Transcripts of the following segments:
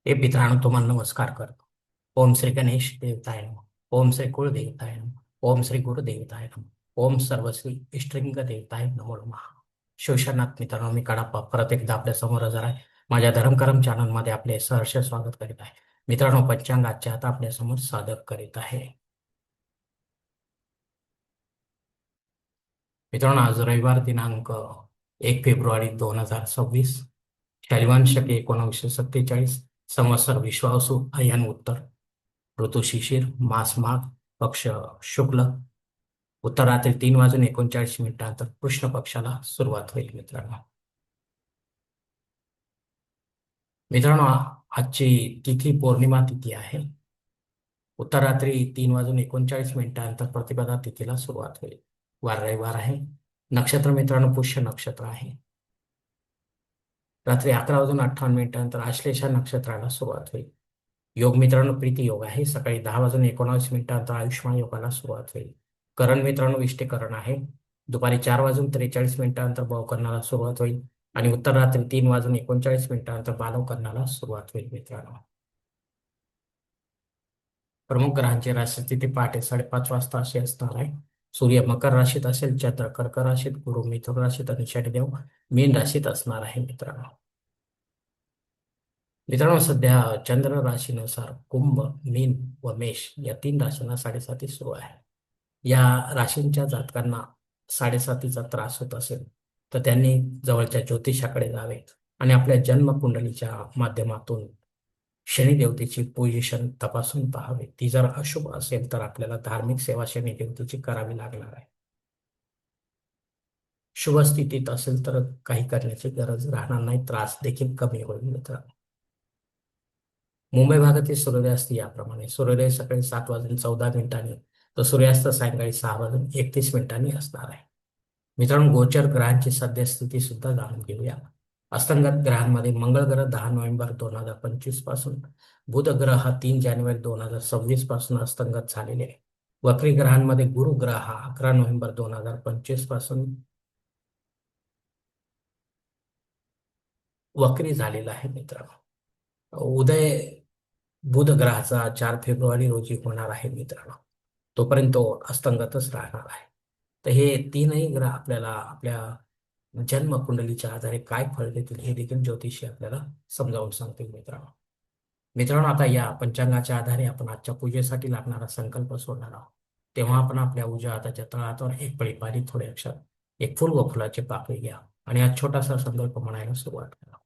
हे मित्रांनो तुम्हाला नमस्कार करतो. ओम श्री गणेश देवताय नमः. ओम श्री कुळदेवताय नमः. ओम श्री गुरुदेवताय नमः. ओम सर्वश्री इष्टलिंग देवताय नमो नमः. शिवशरणात मित्रांनो, मी कडाप्पा परत एकदा आपल्या समोर हजर आहे. माझ्या धर्मकरम चॅनलमध्ये आपले सहर्ष स्वागत करीत आहे. मित्रांनो, पंचांगाचे आता आपल्या समोर सादर करीत आहे. मित्रांनो, आज रविवार दिनांक 1 फेब्रुवारी 2026, शालिवान शके 1947, संवत्सर विश्वावसु, अयन उत्तर, ऋतू शिशिर, मास माघ, पक्ष शुक्ल, उत्तरातील 3 वाजून 39 मिनिटांनंतर कृष्ण पक्षाला सुरुवात होईल. मित्रांनो, आजची तिथी पौर्णिमा तिथी आहे. उत्तरात्री 3 वाजून 39 मिनिटांनंतर प्रतिपदा तिथीला सुरुवात होईल. वार रविवार आहे. नक्षत्र मित्रांनो पुष्य नक्षत्र आहे. रात्री 11 वाजून 58 मिनिटांनंतर आश्लेषा नक्षत्राला सुरुवात होईल. योग मित्रांनो प्रीती योग आहे. सकाळी 10 वाजून 19 मिनिटांनंतर आयुष्मान योगाला सुरुवात होईल. करण मित्रांनो विष्टीकरण आहे. दुपारी 4 वाजून 43 मिनिटांनंतर भवकरणाला सुरुवात होईल आणि उत्तर रात्री 3 वाजून 39 मिनिटांनंतर बालवकरणाला सुरुवात होईल. मित्रांनो, प्रमुख ग्रहांची राशीस्थिती पहाटे 5:30 वाजता अशी असणार आहे. सूर्य मकर राशीत असेल, चंद्र कर्क राशीत, गुरु मिथुन राशीत आणि शनिदेव मीन राशीत असणार आहे. मित्रांनो, सध्या चंद्र राशीनुसार कुंभ, मीन व मेष या 3 राशींना साडेसाती सुरू आहे. या राशींच्या जातकांना साडेसातीचा त्रास होत असेल तर त्यांनी जवळच्या ज्योतिषाकडे जावे आणि आपल्या जन्मकुंडलीच्या माध्यमातून शनिदेवतेची पोझिशन तपासून पाहावे. ती जर अशुभ असेल तर आपल्याला धार्मिक सेवा शनिदेवतेची करावी लागणार आहे. शुभ स्थितीत असेल तर काही करण्याची गरज राहणार नाही, त्रास देखील कमी होईल. मित्रांनो, मुंबई भागातील सूर्योदय याप्रमाणे: सूर्योदय सकाळी 7 वाजून 14 मिनिटांनी, तर सूर्यास्त सायंकाळी 6 वाजून 31 मिनिटांनी असणार आहे. मित्रांनो, गोचर ग्रहांची सद्यस्थिती सुद्धा जाणून घेऊया. अस्तंगत ग्रहांमध्ये मंगळ ग्रह 10 नोव्हेंबर 2025 पासून, बुध ग्रह हा 3 जानेवारी 2026 पासून अस्तंगत झालेले आहे. वक्री ग्रहांमध्ये गुरु ग्रह हा 11 नोव्हेंबर 2025 पासून वक्री झालेला आहे. मित्रांनो, उदय बुध ग्रहाचा 4 फेब्रुवारी रोजी होणार आहे. मित्रांनो, तोपर्यंत तो अस्तंगतच राहणार आहे. तर हे तीनही ग्रह आपल्याला आपल्या जन्मकुंडलीच्या आधारे काय फळ देतील हे देखील ज्योतिषी आपल्याला समजावून सांगतील. मित्रांनो मित्रांनो आता या पंचांगाच्या आधारे आपण आजच्या पूजेसाठी लागणारा संकल्प सोडणार आहोत. तेव्हा आपण आपल्या उजव्या हाताच्या तळहातावर एक पळी पाणी, थोडे अक्षर, एक फुल व फुलाचे पाकळी घ्या आणि हा छोटासा संकल्प म्हणायला सुरुवात करा.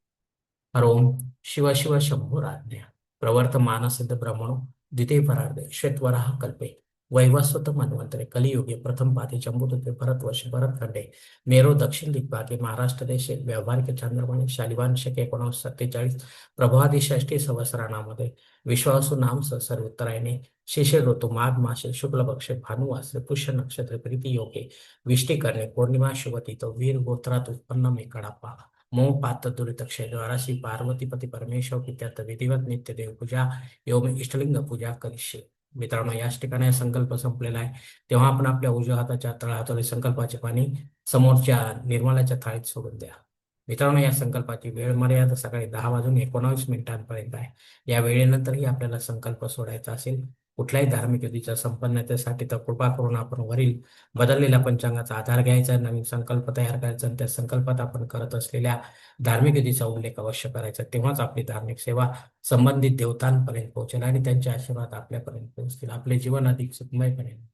हरोम शिव शिव शंभुराज्ञा प्रवर्तमानसिद्ध ब्रह्मणो द्वितीय परार्धे श्वेतवराह कल्पे वैवस्वत मन्वंतरे कलियुगे प्रथम पादे जम्बूद्वीपे भरतवर्ष भरतखंडे मेरो दक्षिण दिग्भागे महाराष्ट्र देशे व्यावहारिक चांद्रमाने शालिवान शके 1947 प्रभावादी षष्टी संवत्सरामध्ये विश्वासु नाम संवत्सर उत्तरायणे शिशिर ऋतू माघ मासे शुक्ल पक्षे भानुवासरे पुष्य नक्षत्र प्रीती योगे विष्टी करणे पौर्णिमा शुभतिथो वीर गोत्रात उत्पन्न मे कडाप्पा मोह पात्र दुरित क्षय द्वाराशी पार्वतीपती परमेश्वर पित्यात विधिवत नित्य देव पूजा योग इष्टलिंग पूजा करिष्ये. मित्रांनो, याच ठिकाणी संकल्प संपलेला आहे. तेव्हा आपण आपल्या उजव्या हाताच्या तळहातावर संकल्पाचे पाणी समोरच्या निर्मलाच्या थाळीत सोडून द्या. मित्रांनो, या संकल्पाची वेळ मर्यादा सकाळी 10 वाजून 19 मिनिटांपर्यंत आहे. या वेळेनंतरही आपल्याला संकल्प सोडायचा असेल कुठल्याही धार्मिक विधीच्या संपन्नतेसाठी तर कृपा करून आपण वरील बदललेल्या पंचांगाचा आधार घ्यायचा, नवीन संकल्प तयार करायचा आणि त्या संकल्पात आपण करत असलेल्या धार्मिक विधीचा उल्लेख अवश्य करायचा. तेव्हाच आपली धार्मिक सेवा संबंधित देवतांपर्यंत पोहोचेल आणि त्यांचे आशीर्वाद आपल्यापर्यंत पोहोचतील. आपले जीवन अधिक सुखमय बनेल.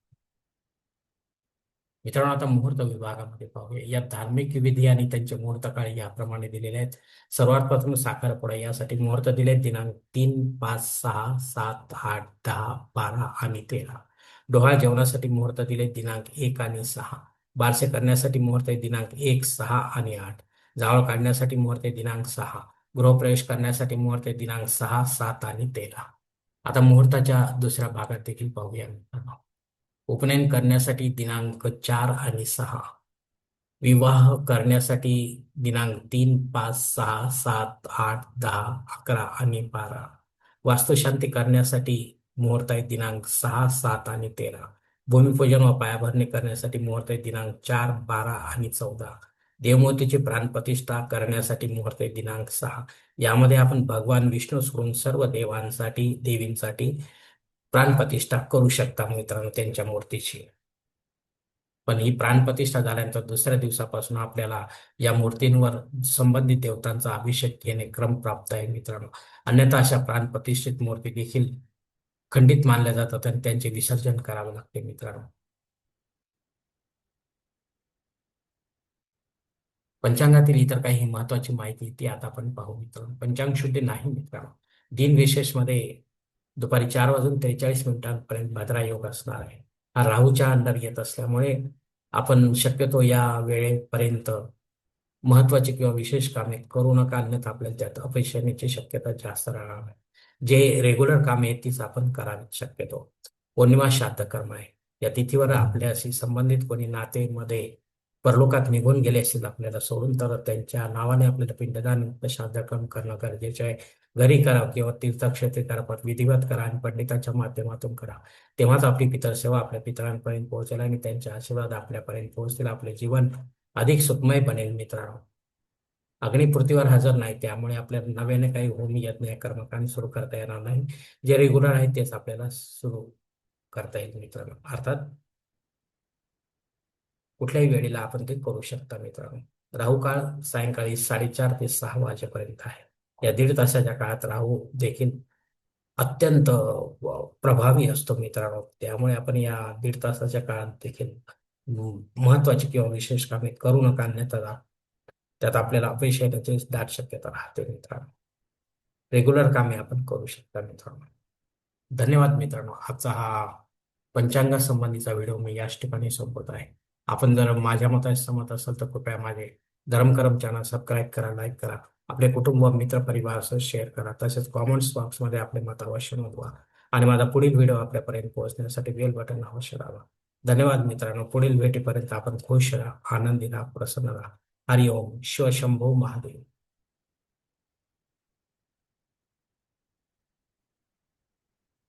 मित्रांनो, आता मुहूर्त विभागामध्ये पाहूया. या धार्मिक विधी आणि त्यांचे मुहूर्त काळ याप्रमाणे दिलेले आहेत. सर्वात प्रथम साखरपुडा, यासाठी मुहूर्त दिले दिनांक 3, 5, 6, 7, 8, 10, 12 आणि 13. डोहाळ जेवणासाठी मुहूर्त दिले दिनांक 1 आणि 6. बारसे करण्यासाठी मुहूर्त दिनांक 1, 6 आणि 8. जावळ काढण्यासाठी मुहूर्त दिनांक 6. गृहप्रवेश करण्यासाठी मुहूर्त दिनांक 6, 7 आणि 13. आता मुहूर्ताच्या दुसऱ्या भागात देखील पाहूया. उपनयन करण्यासाठी दिनांक 4 आणि 6. विवाह करण्यासाठी दिनांक 3, 5, 6, 7, 8, 10, 11 आणि 12. वास्तुशांती करण्यासाठी मुहूर्त आहे दिनांक 6, 7 आणि 13. भूमिपूजन व पायाभरणी करण्यासाठी मुहूर्त आहे दिनांक 4, 12 आणि 14. देवमूर्तीची प्राणप्रतिष्ठा करण्यासाठी मुहूर्त आहे दिनांक 6. यामध्ये आपण भगवान विष्णू सोडून सर्व देवांसाठी देवींसाठी प्राणप्रतिष्ठा करू शकता मित्रांनो त्यांच्या मूर्तीची. पण ही प्राणप्रतिष्ठा झाल्यानंतर दुसऱ्या दिवसापासून आपल्याला या मूर्तींवर संबंधित देवतांचा अभिषेक घेणे क्रम प्राप्त आहे मित्रांनो. अन्यथा अशा प्राणप्रतिष्ठित मूर्ती देखील खंडित मानल्या जातात आणि त्यांचे विसर्जन करावे लागते मित्रांनो. पंचांगातील इतर काही महत्वाची माहिती ती आता आपण पाहू मित्रांनो. पंचांग शुद्धी नाही मित्रांनो. दिन विशेष मध्ये दुपारी 4:43 भद्रा योग असणार आहे. हा राहूच्या अंडर येत असल्यामुळे आपण शक्यतो या वेळेपर्यंत महत्वाची किंवा विशेष कामे करू नका, अन्यथा आपल्याला त्यात अपयश येण्याची शक्यता जास्त राहणार आहे. जे रेग्युलर कामे आहेत तीच आपण करावीत शक्यतो. पौर्णिमा श्राद्ध कर्म आहे. या तिथीवर आपल्याशी संबंधित कोणी नातेमध्ये परलोकात निघून गेले असतील आपल्याला सोडून, तर त्यांच्या नावाने आपल्याला पिंडदान श्राद्ध कर्म करणं गरजेचे आहे. घरी करा किंवा तीर्थक्षेत्री करा, पण विधिवत करा आणि पंडितांच्या माध्यमातून करा. तेव्हाच आपली पितरसेवा आपल्या पितरांपर्यंत पोहोचेल आणि त्यांचे आशीर्वाद आपल्यापर्यंत पोहोचतील. आपले जीवन अधिक सुखमय बनेल मित्रांनो. अग्नी पृथ्वीवर हजर नाही, त्यामुळे आपल्याला नव्याने काही होम यज्ञ कर्मकांड सुरू करता येणार नाही. जे रेग्युलर आहे तेच आपल्याला सुरू करता येईल मित्रांनो. अर्थात कुठल्याही वेळेला आपण ते करू शकता मित्रांनो. राहू काळ सायंकाळी 4:30 ते 6 वाजेपर्यंत आहे. या दीड तासाच्या काळात राहू देखील अत्यंत प्रभावी असतो मित्रांनो. त्यामुळे आपण या दीड तासाच्या काळात देखील महत्वाची किंवा विशेष कामे करू नका, अन्यथा त्यात आपल्याला अपयश येण्याची दाट शक्यता राहते मित्रांनो. रेग्युलर कामे आपण करू शकता मित्रांनो. धन्यवाद मित्रांनो. आजचा हा पंचांगा संबंधीचा व्हिडिओ मी याच ठिकाणी संपवत आहे. आपण जर माझ्या मताशी सहमत असाल तर कृपया माझे धर्मकरम चॅनल सबस्क्राईब करा, लाईक करा, आपले कुटुंब मित्र परिवारासह शेअर करा. तसेच कॉमेंट्स बॉक्समध्ये आपले मत अवश्य नोंदवा आणि माझा पुढील व्हिडिओ आपल्यापर्यंत पोहोचण्यासाठी बेल बटन अवश्य दाबा. धन्यवाद मित्रांनो. पुढील भेटीपर्यंत आपण खुश राहा, आनंदी राहा, प्रसन्न राहा. हरिओम. शिव शंभो महादेव.